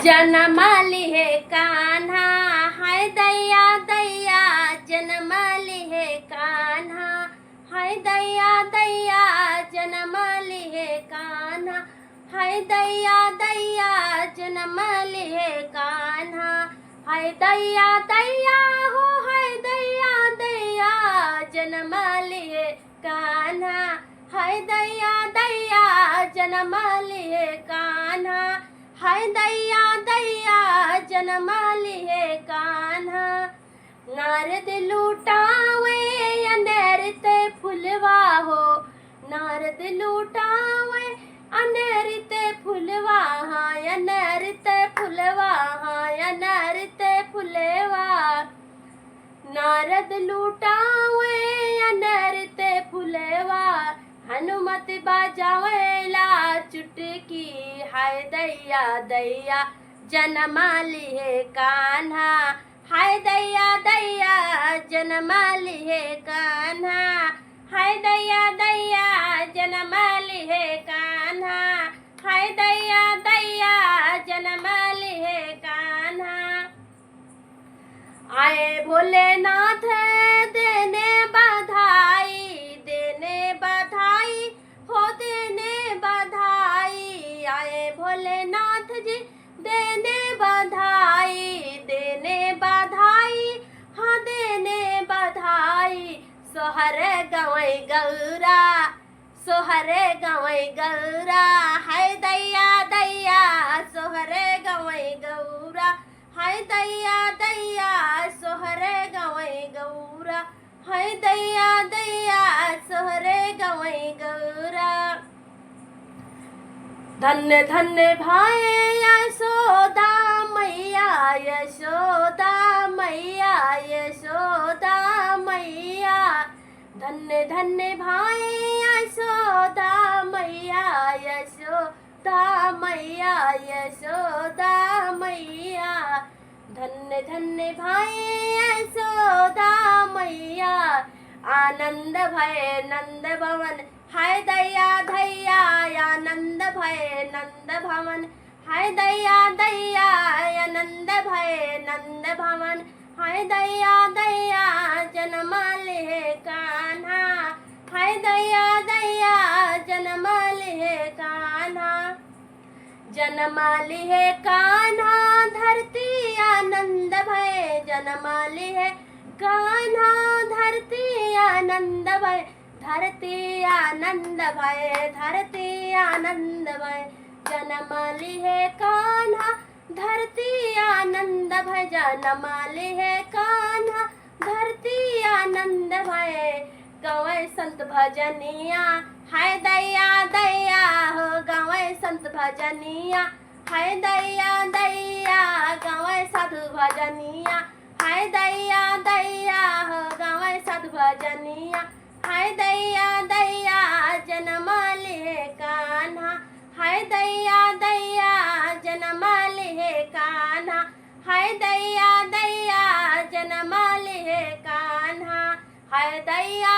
जनमाली है कान्हा, हाय दैया दैया जनमाली है कान्हा, हाय दैया दैया जनमाली है कान्हा, हाय दैया दैया जनमाली है कान्हा, हाय दैया दैया हो, हाय दैया दैया जनमाली है कान्हा, हाय दैया दैया जनमाली है कान्हा, हाय दैया दैया जनमाली है कान्हा। नारद लूटावे अनहरित फुलवा हो, नारद लूटावे अनहरित फुलवा, हाँ अनहरित फुलवा, हाँ अनहरित फुलवा। नारद लूटावे अनहरित फुलवा, हनुमत बाजावेला चुटकी, हाय दैया दैया जनमाली है कान्हा, हाय दैया दैया जनमाली है कान्हा, हाय दैया दैया जनमाली है कान्हा, हाय दैया दैया जनमाली है कान्हा। आए भोलेनाथ देने बधाई, देने बधाई हो देने बधाई, आए भोलेनाथ जी देने बधाई, देने बधाई, हाँ देने बधाई। सोहर गवै गौरा, सोहर गवै गौरा, हाय दैया दैया सोहर गवै गौरा, हाय दैया दैया सोहर गवै गौरा, हाय दैया दैया सोहर गवै गौरा। धन्य धन्य भाई यशोदा मैया, यशोदा मैया, यशोदा मैया, धन्य धन्य भाई यशोदा मैया, यशोदा मैया, यशोदा मैया, धन्य धन्य भाई यशोदा मैया। आनंद भय नंद भवन, हाय दैया दैया आनंद भय नंद भवन, हाय दैया दैया आनंद भय नंद भवन, हाय दैया दैया जनमाली है कान्हा, हाय दैया दैया जनमाली है कान्हा। जनमाली है कान्हा धरती आनंद भय, जनमाली है कान्हा धरती आनंद भय, धरती आनंद भय, धरती आनंद भय। जनमाली है कान्हा धरती आनंद भय, जनमाली है कान्हा धरती आनंद भय। गवै संत भजनिया, हाय दैया दैया हो गवै संत भजनिया, हाय दैया दैया गवै साधु भजनिया, हाय दैया दैया हो गवै साधु भजनिया, हाय दैया दैया जनमाली है कान्हा, हाय दैया दैया जनमाली है कान्हा, हाय दैया दैया जनमाली है कान्हा, हाय दैया